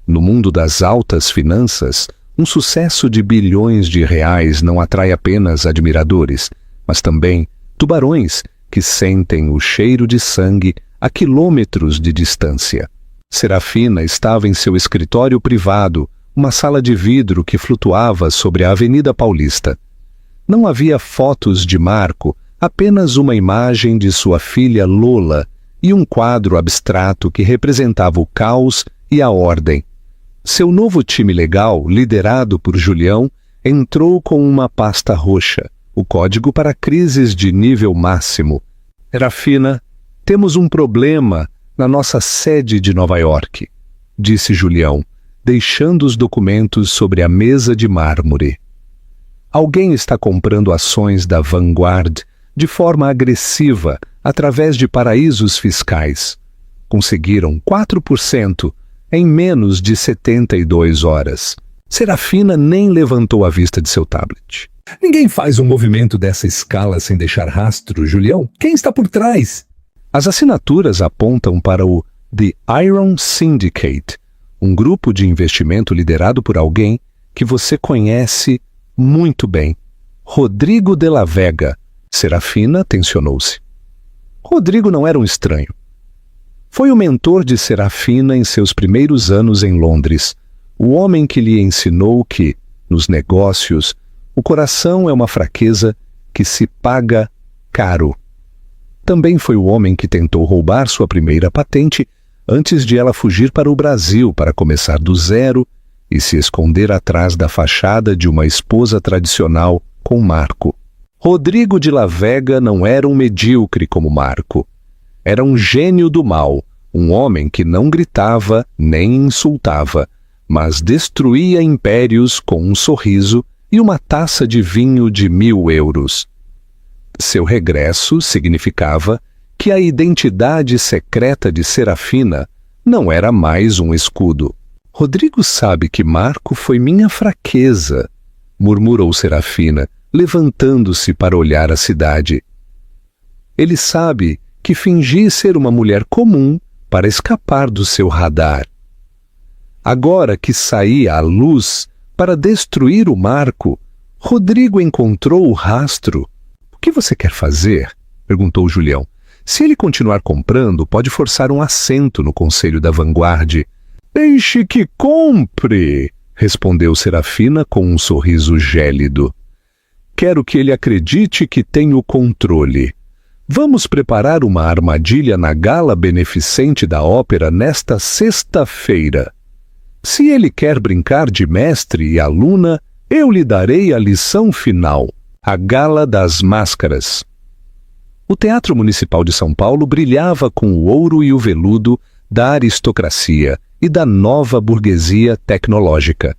No mundo das altas finanças, um sucesso de bilhões de reais não atrai apenas admiradores, mas também tubarões que sentem o cheiro de sangue a quilômetros de distância. Serafina estava em seu escritório privado, uma sala de vidro que flutuava sobre a Avenida Paulista. Não havia fotos de Marco, apenas uma imagem de sua filha Lola e um quadro abstrato que representava o caos e a ordem. Seu novo time legal, liderado por Julião, entrou com uma pasta roxa, o código para crises de nível máximo. Serafina, temos um problema na nossa sede de Nova York, disse Julião, deixando os documentos sobre a mesa de mármore. Alguém está comprando ações da Vanguard de forma agressiva através de paraísos fiscais. Conseguiram 4% em menos de 72 horas. Serafina nem levantou a vista de seu tablet. Ninguém faz um movimento dessa escala sem deixar rastro, Julião. Quem está por trás? As assinaturas apontam para o The Iron Syndicate, um grupo de investimento liderado por alguém que você conhece muito bem. Rodrigo de la Vega. Serafina tensionou-se. Rodrigo não era um estranho. Foi o mentor de Serafina em seus primeiros anos em Londres, o homem que lhe ensinou que, nos negócios, o coração é uma fraqueza que se paga caro. Também foi o homem que tentou roubar sua primeira patente antes de ela fugir para o Brasil para começar do zero e se esconder atrás da fachada de uma esposa tradicional com Marco. Rodrigo de la Vega não era um medíocre como Marco. Era um gênio do mal, um homem que não gritava nem insultava, mas destruía impérios com um sorriso e uma taça de vinho de 1.000 euros. Seu regresso significava que a identidade secreta de Serafina não era mais um escudo. Rodrigo sabe que Marco foi minha fraqueza, murmurou Serafina, levantando-se para olhar a cidade. Ele sabe que fingi ser uma mulher comum para escapar do seu radar. Agora que saí à luz para destruir o Marco, Rodrigo encontrou o rastro. O que você quer fazer? Perguntou Julião. Se ele continuar comprando, pode forçar um assento no Conselho da Vanguard. Deixe que compre, respondeu Serafina com um sorriso gélido. Quero que ele acredite que tem o controle. Vamos preparar uma armadilha na gala beneficente da ópera nesta sexta-feira. Se ele quer brincar de mestre e aluna, eu lhe darei a lição final, a Gala das Máscaras. O Teatro Municipal de São Paulo brilhava com o ouro e o veludo da aristocracia e da nova burguesia tecnológica.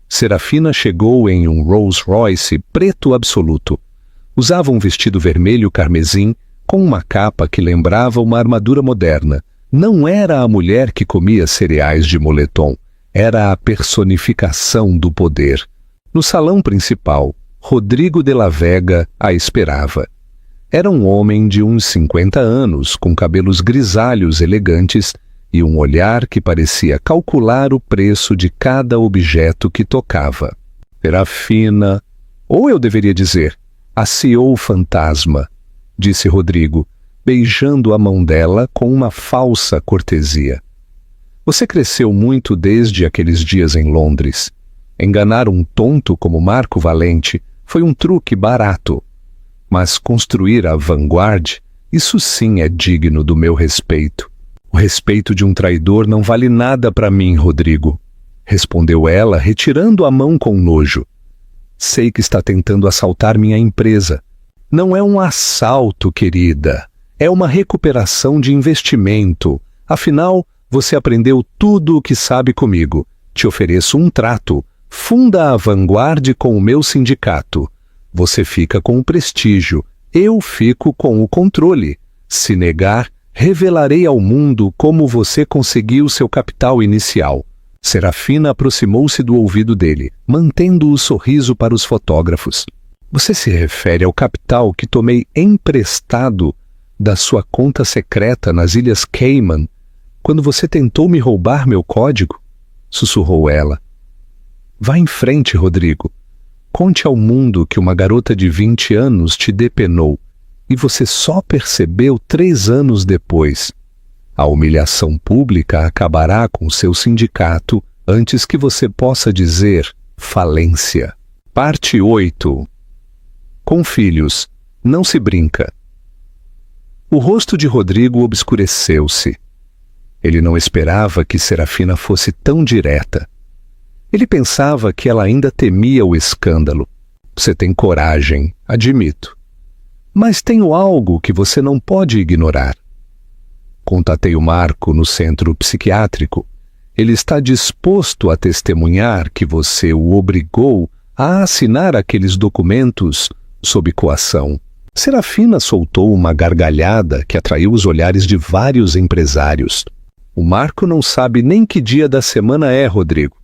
Serafina chegou em um Rolls-Royce preto absoluto. Usava um vestido vermelho carmesim com uma capa que lembrava uma armadura moderna. Não era a mulher que comia cereais de moletom. Era a personificação do poder. No salão principal, Rodrigo de la Vega a esperava. Era um homem de uns 50 anos, com cabelos grisalhos elegantes e um olhar que parecia calcular o preço de cada objeto que tocava. Serafina, ou eu deveria dizer, a CEO fantasma, disse Rodrigo, beijando a mão dela com uma falsa cortesia. Você cresceu muito desde aqueles dias em Londres. Enganar um tonto como Marco Valente foi um truque barato. Mas construir a Vanguard, isso sim é digno do meu respeito. O respeito de um traidor não vale nada para mim, Rodrigo, respondeu ela, retirando a mão com nojo. Sei que está tentando assaltar minha empresa. Não é um assalto, querida. É uma recuperação de investimento. Afinal, você aprendeu tudo o que sabe comigo. Te ofereço um trato. Funda a Vanguard com o meu sindicato. Você fica com o prestígio. Eu fico com o controle. Se negar, Revelarei ao mundo como você conseguiu seu capital inicial. Serafina aproximou-se do ouvido dele, mantendo o sorriso para os fotógrafos. Você se refere ao capital que tomei emprestado da sua conta secreta nas Ilhas Cayman, quando você tentou me roubar meu código? Sussurrou ela. Vá em frente, Rodrigo. Conte ao mundo que uma garota de 20 anos te depenou e você só percebeu 3 anos depois. A humilhação pública acabará com seu sindicato antes que você possa dizer falência. Parte 8. Com filhos, não se brinca. O rosto de Rodrigo obscureceu-se. Ele não esperava que Serafina fosse tão direta. Ele pensava que ela ainda temia o escândalo. Você tem coragem, admito. Mas tenho algo que você não pode ignorar. Contatei o Marco no centro psiquiátrico. Ele está disposto a testemunhar que você o obrigou a assinar aqueles documentos sob coação. Serafina soltou uma gargalhada que atraiu os olhares de vários empresários. O Marco não sabe nem que dia da semana é, Rodrigo.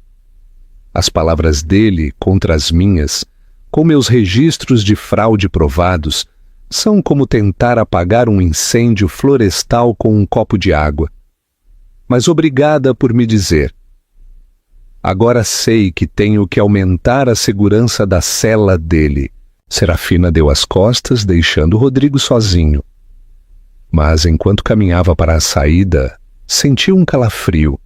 As palavras dele contra as minhas, com meus registros de fraude provados, são como tentar apagar um incêndio florestal com um copo de água. Mas obrigada por me dizer. Agora sei que tenho que aumentar a segurança da cela dele. Serafina deu as costas, deixando Rodrigo sozinho. Mas enquanto caminhava para a saída, sentiu um calafrio.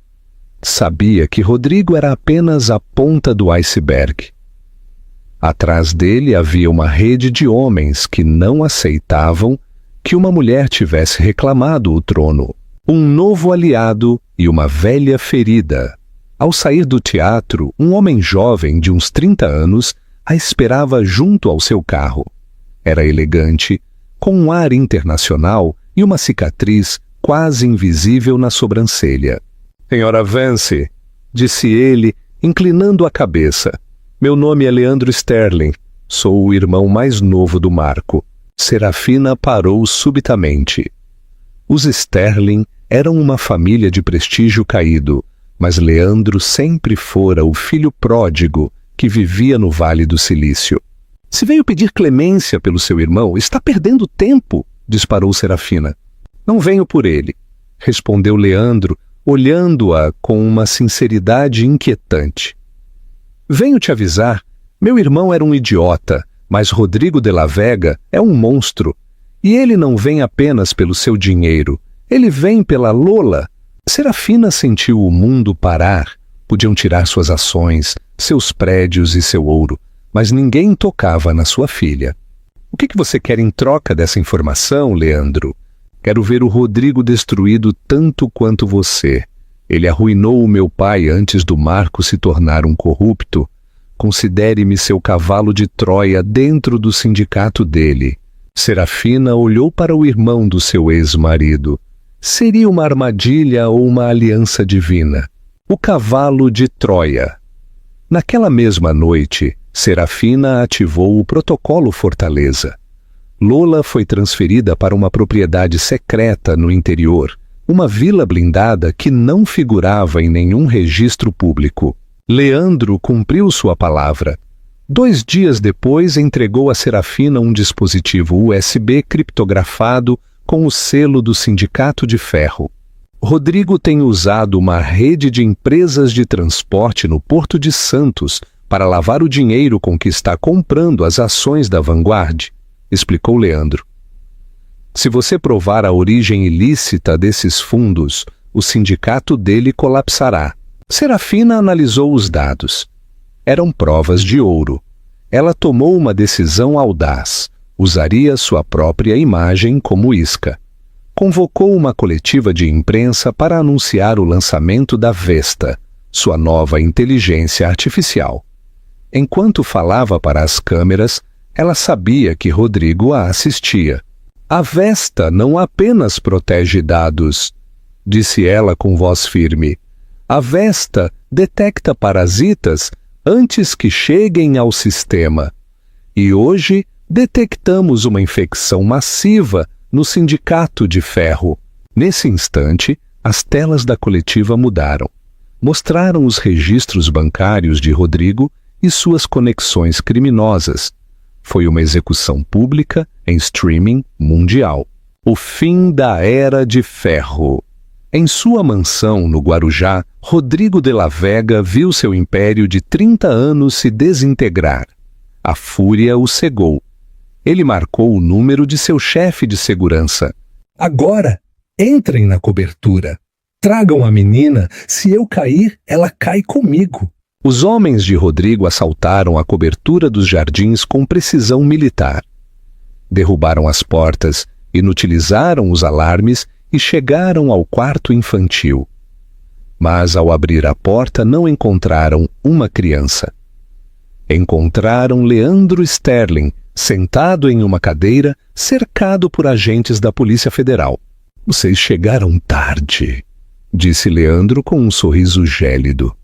Sabia que Rodrigo era apenas a ponta do iceberg. Atrás dele havia uma rede de homens que não aceitavam que uma mulher tivesse reclamado o trono. Um novo aliado e uma velha ferida. Ao sair do teatro, um homem jovem de uns 30 anos a esperava junto ao seu carro. Era elegante, com um ar internacional e uma cicatriz quase invisível na sobrancelha. Senhora Vance, disse ele, inclinando a cabeça. Meu nome é Leandro Sterling. Sou o irmão mais novo do Marco. Serafina parou subitamente. Os Sterling eram uma família de prestígio caído, mas Leandro sempre fora o filho pródigo que vivia no Vale do Silício. Se veio pedir clemência pelo seu irmão, está perdendo tempo, disparou Serafina. Não venho por ele, respondeu Leandro, olhando-a com uma sinceridade inquietante. Venho te avisar, meu irmão era um idiota, mas Rodrigo de la Vega é um monstro. E ele não vem apenas pelo seu dinheiro, ele vem pela Lola. Serafina sentiu o mundo parar. Podiam tirar suas ações, seus prédios e seu ouro, mas ninguém tocava na sua filha. O que você quer em troca dessa informação, Leandro? Quero ver o Rodrigo destruído tanto quanto você. Ele arruinou o meu pai antes do Marco se tornar um corrupto. Considere-me seu cavalo de Troia dentro do sindicato dele. Serafina olhou para o irmão do seu ex-marido. Seria uma armadilha ou uma aliança divina? O cavalo de Troia. Naquela mesma noite, Serafina ativou o protocolo Fortaleza. Lola foi transferida para uma propriedade secreta no interior, uma vila blindada que não figurava em nenhum registro público. Leandro cumpriu sua palavra. 2 dias depois, entregou a Serafina um dispositivo USB criptografado com o selo do Sindicato de Ferro. Rodrigo tem usado uma rede de empresas de transporte no Porto de Santos para lavar o dinheiro com que está comprando as ações da Vanguard, explicou Leandro. Se você provar a origem ilícita desses fundos, o sindicato dele colapsará. Serafina analisou os dados. Eram provas de ouro. Ela tomou uma decisão audaz. Usaria sua própria imagem como isca. Convocou uma coletiva de imprensa para anunciar o lançamento da Vesta, sua nova inteligência artificial. Enquanto falava para as câmeras, ela sabia que Rodrigo a assistia. A Vesta não apenas protege dados, disse ela com voz firme. A Vesta detecta parasitas antes que cheguem ao sistema. E hoje detectamos uma infecção massiva no Sindicato de Ferro. Nesse instante, as telas da coletiva mudaram. Mostraram os registros bancários de Rodrigo e suas conexões criminosas. Foi uma execução pública em streaming mundial. O fim da Era de Ferro. Em sua mansão no Guarujá, Rodrigo de la Vega viu seu império de 30 anos se desintegrar. A fúria o cegou. Ele marcou o número de seu chefe de segurança. Agora, entrem na cobertura. Tragam a menina. Se eu cair, ela cai comigo. Os homens de Rodrigo assaltaram a cobertura dos jardins com precisão militar. Derrubaram as portas, inutilizaram os alarmes e chegaram ao quarto infantil. Mas ao abrir a porta não encontraram uma criança. Encontraram Leandro Sterling, sentado em uma cadeira, cercado por agentes da Polícia Federal. "Vocês chegaram tarde", disse Leandro com um sorriso gélido.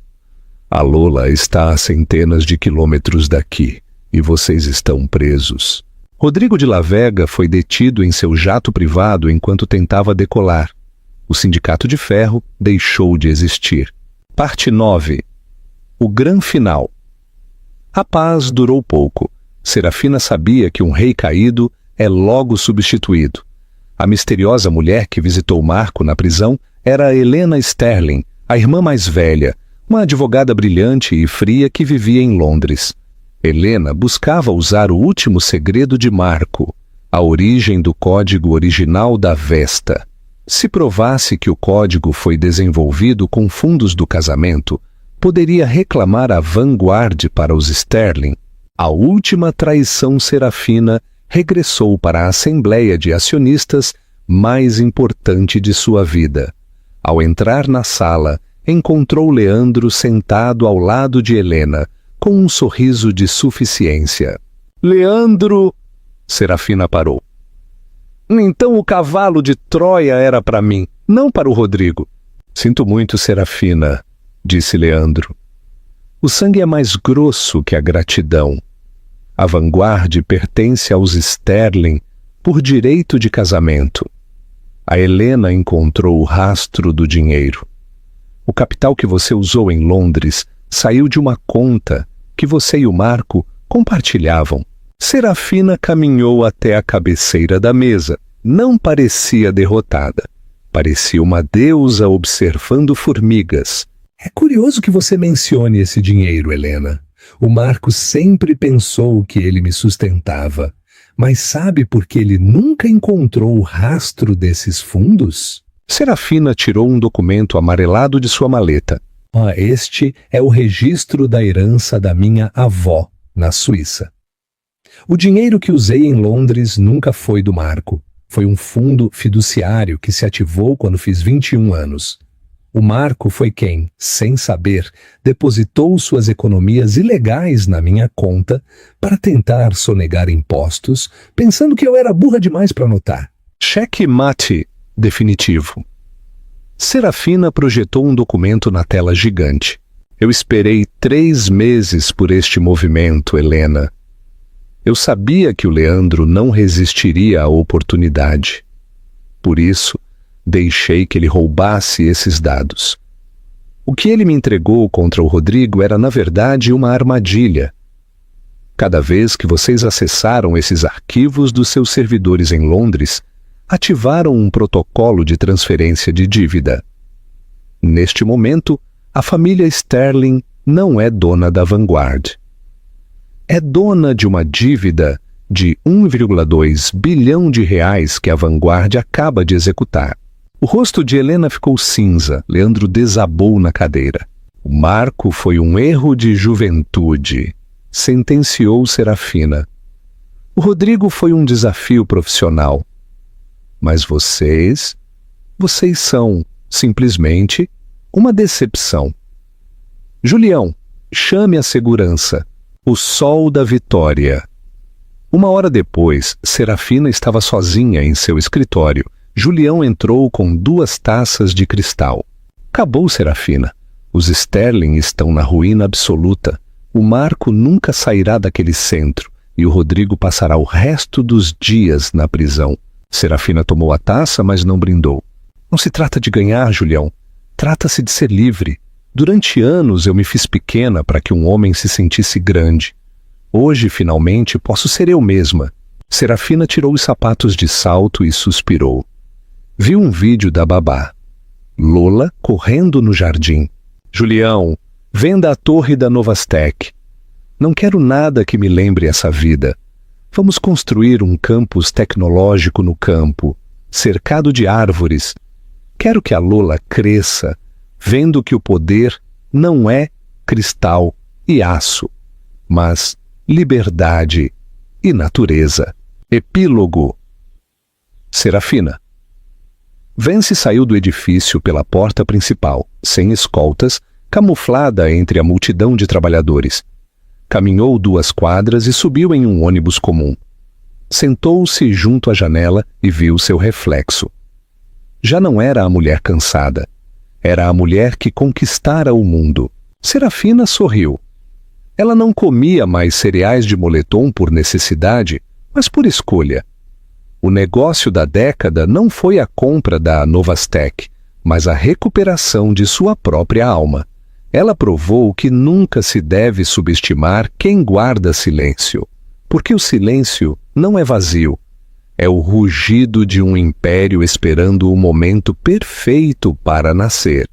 "A Lola está a centenas de quilômetros daqui e vocês estão presos." Rodrigo de la Vega foi detido em seu jato privado enquanto tentava decolar. O Sindicato de Ferro deixou de existir. Parte 9. O Gran Final. A paz durou pouco. Serafina sabia que um rei caído é logo substituído. A misteriosa mulher que visitou Marco na prisão era Helena Sterling, a irmã mais velha, uma advogada brilhante e fria que vivia em Londres. Helena buscava usar o último segredo de Marco, a origem do código original da Vesta. Se provasse que o código foi desenvolvido com fundos do casamento, poderia reclamar a Vanguard para os Sterling. A última traição serafina regressou para a assembleia de acionistas mais importante de sua vida. Ao entrar na sala, encontrou Leandro sentado ao lado de Helena, com um sorriso de suficiência. "Leandro!" Serafina parou. "Então o cavalo de Troia era para mim, não para o Rodrigo." "Sinto muito, Serafina", disse Leandro. "O sangue é mais grosso que a gratidão. A Vanguard pertence aos Sterling por direito de casamento. A Helena encontrou o rastro do dinheiro. O capital que você usou em Londres saiu de uma conta que você e o Marco compartilhavam." Serafina caminhou até a cabeceira da mesa. Não parecia derrotada. Parecia uma deusa observando formigas. É curioso que você mencione esse dinheiro, Helena. O Marco sempre pensou que ele me sustentava. Mas sabe por que ele nunca encontrou o rastro desses fundos? Serafina tirou um documento amarelado de sua maleta. Este é o registro da herança da minha avó, na Suíça. O dinheiro que usei em Londres nunca foi do Marco. Foi um fundo fiduciário que se ativou quando fiz 21 anos. O Marco foi quem, sem saber, depositou suas economias ilegais na minha conta para tentar sonegar impostos, pensando que eu era burra demais para notar. Cheque mate definitivo. Serafina projetou um documento na tela gigante. "Eu esperei 3 meses por este movimento, Helena. Eu sabia que o Leandro não resistiria à oportunidade. Por isso, deixei que ele roubasse esses dados. O que ele me entregou contra o Rodrigo era, na verdade, uma armadilha. Cada vez que vocês acessaram esses arquivos dos seus servidores em Londres, ativaram um protocolo de transferência de dívida. Neste momento, a família Sterling não é dona da Vanguard. É dona de uma dívida de 1,2 bilhão de reais que a Vanguard acaba de executar. O rosto de Helena ficou cinza. Leandro desabou na cadeira. "O Marco foi um erro de juventude", sentenciou Serafina. "O Rodrigo foi um desafio profissional. Mas vocês são, simplesmente, uma decepção. Julião, chame a segurança. O sol da vitória." 1 hora depois, Serafina estava sozinha em seu escritório. Julião entrou com 2 taças de cristal. "Acabou, Serafina. Os Sterling estão na ruína absoluta. O Marco nunca sairá daquele centro e o Rodrigo passará o resto dos dias na prisão." Serafina tomou a taça, mas não brindou. Não se trata de ganhar, Julião. Trata-se de ser livre. Durante anos eu me fiz pequena para que um homem se sentisse grande. Hoje, finalmente, posso ser eu mesma. Serafina tirou os sapatos de salto e suspirou. Viu um vídeo da babá. Lola correndo no jardim. Julião, venda a torre da Novastec. Não quero nada que me lembre essa vida. Vamos construir um campus tecnológico no campo, cercado de árvores. Quero que a Lola cresça, vendo que o poder não é cristal e aço, mas liberdade e natureza. Epílogo. Serafina. Vence saiu do edifício pela porta principal, sem escoltas, camuflada entre a multidão de trabalhadores. Caminhou 2 quadras e subiu em um ônibus comum. Sentou-se junto à janela e viu seu reflexo. Já não era a mulher cansada. Era a mulher que conquistara o mundo. Serafina sorriu. Ela não comia mais cereais de moletom por necessidade, mas por escolha. O negócio da década não foi a compra da Novastec, mas a recuperação de sua própria alma. Ela provou que nunca se deve subestimar quem guarda silêncio, porque o silêncio não é vazio. É o rugido de um império esperando o momento perfeito para nascer.